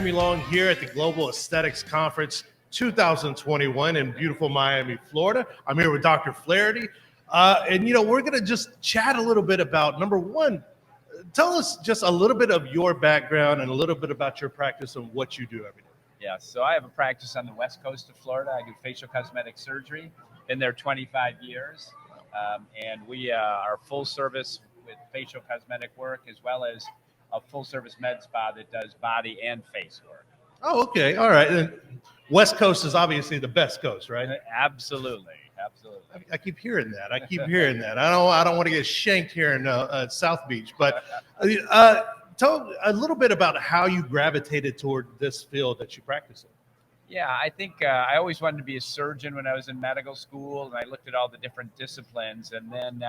Jeremy Long here at the Global Aesthetics Conference 2021 in beautiful Miami, Florida. I'm here with Dr. Flaharty. We're going to just chat a little bit about, number one, tell us just a little bit of your background and a little bit about your practice and what you do every day. Yeah, so I have a practice on the west coast of Florida. I do facial cosmetic surgery. Been there 25 years. And we are full service with facial cosmetic work, as well as a full service med spa that does body and face work. Oh, okay. All right. And West Coast is obviously the best coast, right? Absolutely. I keep hearing that. I don't want to get shanked here in South Beach, but tell a little bit about how you gravitated toward this field that you practice in. Yeah, I think I always wanted to be a surgeon when I was in medical school, and I looked at all the different disciplines, and then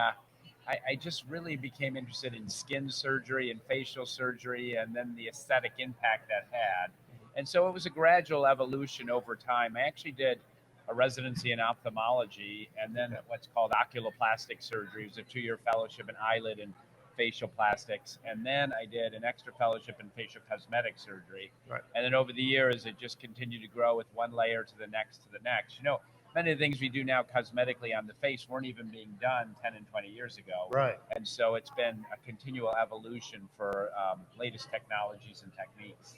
I just really became interested in skin surgery and facial surgery, and then the aesthetic impact that had. And so it was a gradual evolution over time. I actually did a residency in ophthalmology, and then what's called oculoplastic surgery. It was a 2-year fellowship in eyelid and facial plastics, and then I did an extra fellowship in facial cosmetic surgery. Right. And then over the years, it just continued to grow with one layer to the next to the next. You know, many of the things we do now cosmetically on the face weren't even being done 10 and 20 years ago. Right. And so it's been a continual evolution for latest technologies and techniques.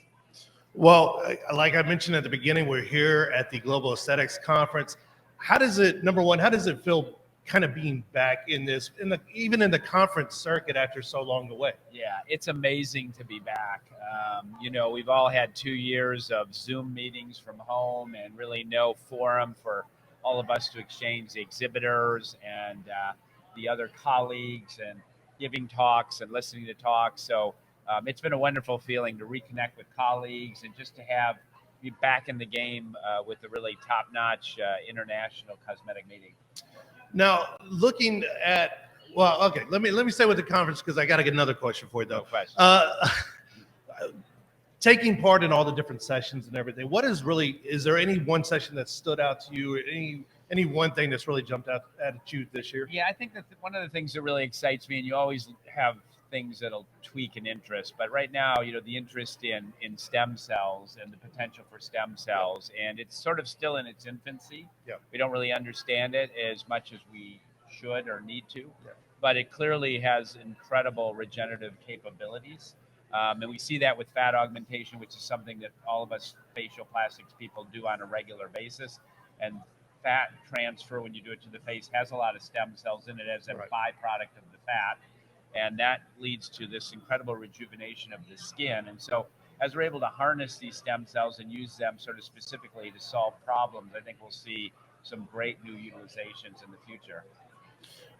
Well, like I mentioned at the beginning, we're here at the Global Aesthetics Conference. Number one, how does it feel kind of being back even in the conference circuit after so long away? Yeah, it's amazing to be back. We've all had 2 years of Zoom meetings from home and really no forum for all of us to exchange the exhibitors and the other colleagues and giving talks and listening to talks. So it's been a wonderful feeling to reconnect with colleagues and just to be back in the game with a really top-notch international cosmetic meeting. Now, looking at, let me stay with the conference because I got to get another question for you, though. No question. Taking part in all the different sessions and everything, is there any one session that stood out to you, or any one thing that's really jumped out at you this year? Yeah, I think that one of the things that really excites me, and you always have things that'll tweak an interest, but right now, the interest in stem cells and the potential for stem cells, and it's sort of still in its infancy. Yeah. We don't really understand it as much as we should or need to, Yeah. but it clearly has incredible regenerative capabilities. And we see that with fat augmentation, which is something that all of us facial plastics people do on a regular basis. And fat transfer, when you do it to the face, has a lot of stem cells in it as a byproduct of the fat. And that leads to this incredible rejuvenation of the skin. And so as we're able to harness these stem cells and use them sort of specifically to solve problems, I think we'll see some great new utilizations in the future.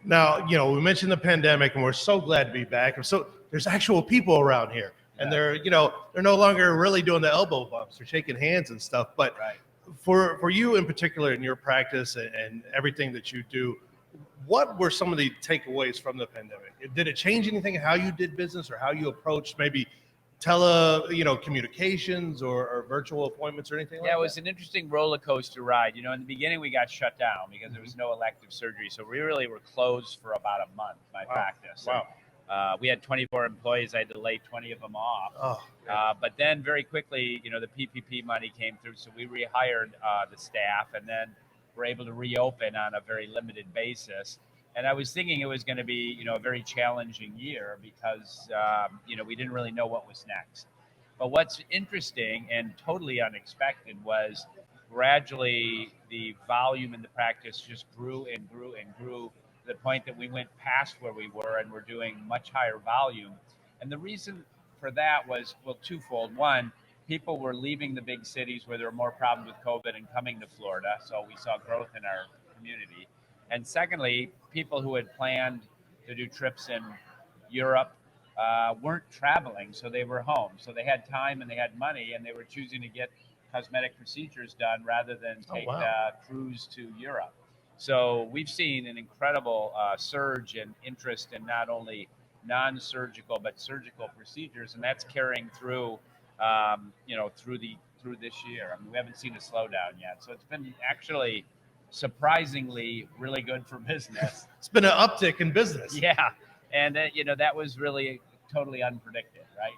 Now, we mentioned the pandemic, and we're so glad to be back. So there's actual people around here, and they're no longer really doing the elbow bumps or shaking hands and stuff. But for you in particular in your practice and everything that you do, what were some of the takeaways from the pandemic? Did it change anything, how you did business or how you approached maybe communications or virtual appointments or anything like that? Yeah, it was an interesting roller coaster ride. In the beginning we got shut down because there was no elective surgery. So we really were closed for about a month, my practice. Wow. We had 24 employees. I had to lay 20 of them off. But then very quickly, the PPP money came through. So we rehired the staff and then were able to reopen on a very limited basis. And I was thinking it was going to be, a very challenging year because, we didn't really know what was next. But what's interesting and totally unexpected was gradually the volume in the practice just grew and grew and grew to the point that we went past where we were and we're doing much higher volume. And the reason for that was, twofold. One, people were leaving the big cities where there were more problems with COVID and coming to Florida. So we saw growth in our community. And secondly, people who had planned to do trips in Europe weren't traveling, so they were home. So they had time and they had money, and they were choosing to get cosmetic procedures done rather than take a cruise to Europe. So we've seen an incredible surge in interest in not only non-surgical but surgical procedures, and that's carrying through, through this year. I mean, we haven't seen a slowdown yet, so it's been actually surprisingly really good for business. It's been an uptick in business. Yeah, and that was really totally unpredicted, right?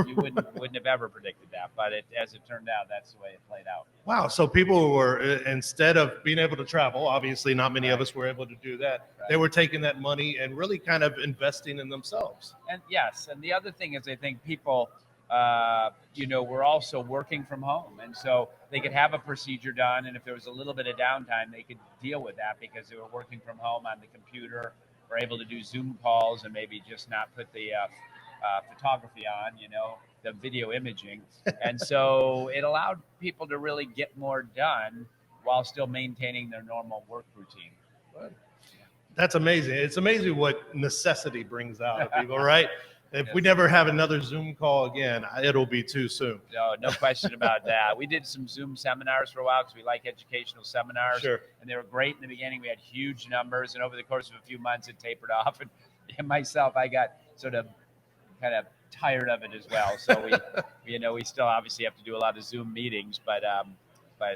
You wouldn't have ever predicted that, but as it turned out, that's the way it played out. Wow. So people were, instead of being able to travel, obviously not many of us were able to do that. Right. They were taking that money and really kind of investing in themselves. And yes, and the other thing is I think people, were also working from home. And so they could have a procedure done. And if there was a little bit of downtime, they could deal with that because they were working from home on the computer, were able to do Zoom calls and maybe just not put the photography on, the video imaging. And so it allowed people to really get more done while still maintaining their normal work routine. That's amazing. It's amazing what necessity brings out of people, right? If we never have another Zoom call again, it'll be too soon. No question about that. We did some Zoom seminars for a while because we like educational seminars. Sure. And they were great in the beginning. We had huge numbers. And over the course of a few months, it tapered off. And myself, I got sort of kind of tired of it as well. So we still obviously have to do a lot of Zoom meetings, but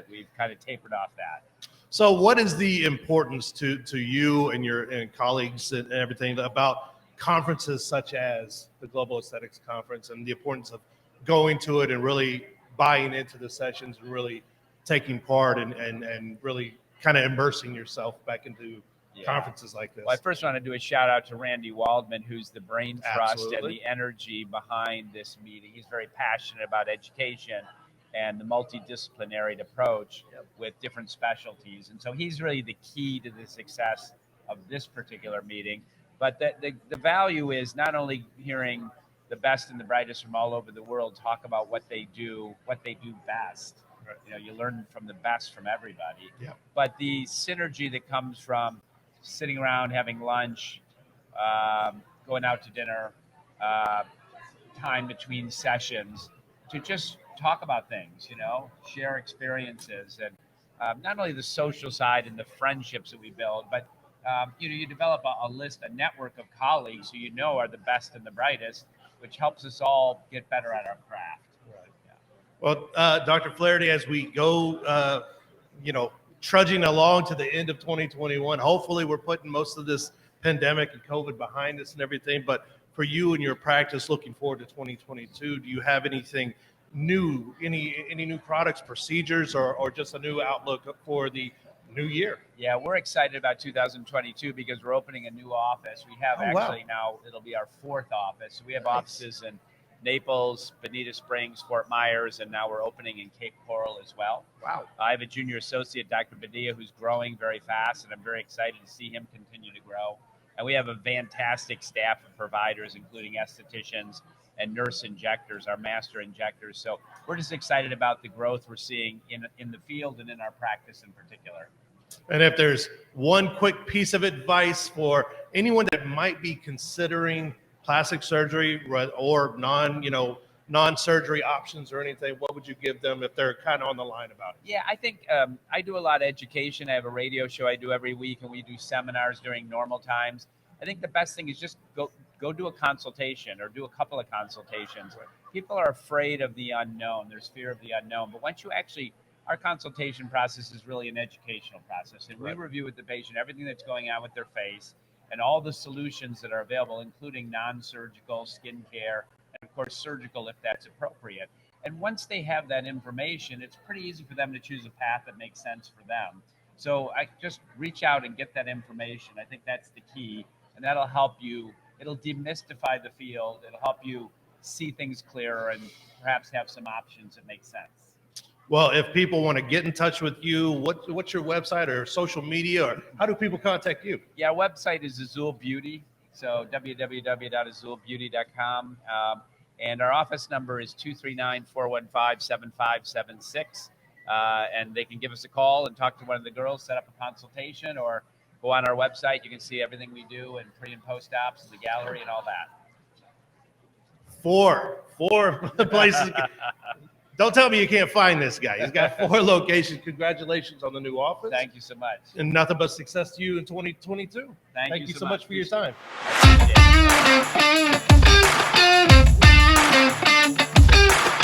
we've kind of tapered off that. So what is the importance to you and your colleagues and everything about conferences such as the Global Aesthetics Conference and the importance of going to it and really buying into the sessions and really taking part and really kind of immersing yourself back into conferences like this? Well, I first want to do a shout out to Randy Waldman, who's the brain trust Absolutely. and the energy behind this meeting. He's very passionate about education and the multidisciplinary approach with different specialties. And so he's really the key to the success of this particular meeting. But the value is not only hearing the best and the brightest from all over the world talk about what they do best. Right. You learn from the best from everybody. Yeah. But the synergy that comes from sitting around having lunch, going out to dinner, time between sessions to just talk about things, share experiences, and not only the social side and the friendships that we build, but you develop a network of colleagues who are the best and the brightest, which helps us all get better at our craft. Right. Yeah. Well, Dr. Flaharty, as we go, trudging along to the end of 2021, hopefully we're putting most of this pandemic and COVID behind us and everything. But for you and your practice, looking forward to 2022, do you have anything new, any new products, procedures, or just a new outlook for the new year? Yeah, we're excited about 2022 because we're opening a new office. We have now, it'll be our fourth office. So we have offices in Naples, Bonita Springs, Fort Myers, and now we're opening in Cape Coral as well. Wow. I have a junior associate, Dr. Badia, who's growing very fast, and I'm very excited to see him continue to grow. And we have a fantastic staff of providers, including estheticians and nurse injectors, our master injectors. So we're just excited about the growth we're seeing in the field and in our practice in particular. And if there's one quick piece of advice for anyone that might be considering plastic surgery or non-surgery options or anything, what would you give them if they're kind of on the line about it? Yeah, I think I do a lot of education. I have a radio show I do every week, and we do seminars during normal times. I think the best thing is just go do a consultation or do a couple of consultations. Right. People are afraid of the unknown. There's fear of the unknown. But once you our consultation process is really an educational process. And we review with the patient everything that's going on with their face and all the solutions that are available, including non-surgical, skin care, and of course surgical if that's appropriate. And once they have that information, it's pretty easy for them to choose a path that makes sense for them. So I just reach out and get that information. I think that's the key. And that'll help you. It'll demystify the field. It'll help you see things clearer and perhaps have some options that make sense. Well, if people want to get in touch with you, what's your website or social media, or how do people contact you? Yeah, our website is Azul Beauty, so www.azulbeauty.com. And our office number is 239-415-7576. And they can give us a call and talk to one of the girls, set up a consultation, or go on our website. You can see everything we do and pre and post ops and the gallery and all that. Four places. Don't tell me you can't find this guy. He's got 4 locations. Congratulations on the new office. Thank you so much. And nothing but success to you in 2022. Thank you so much for your time. Appreciate it.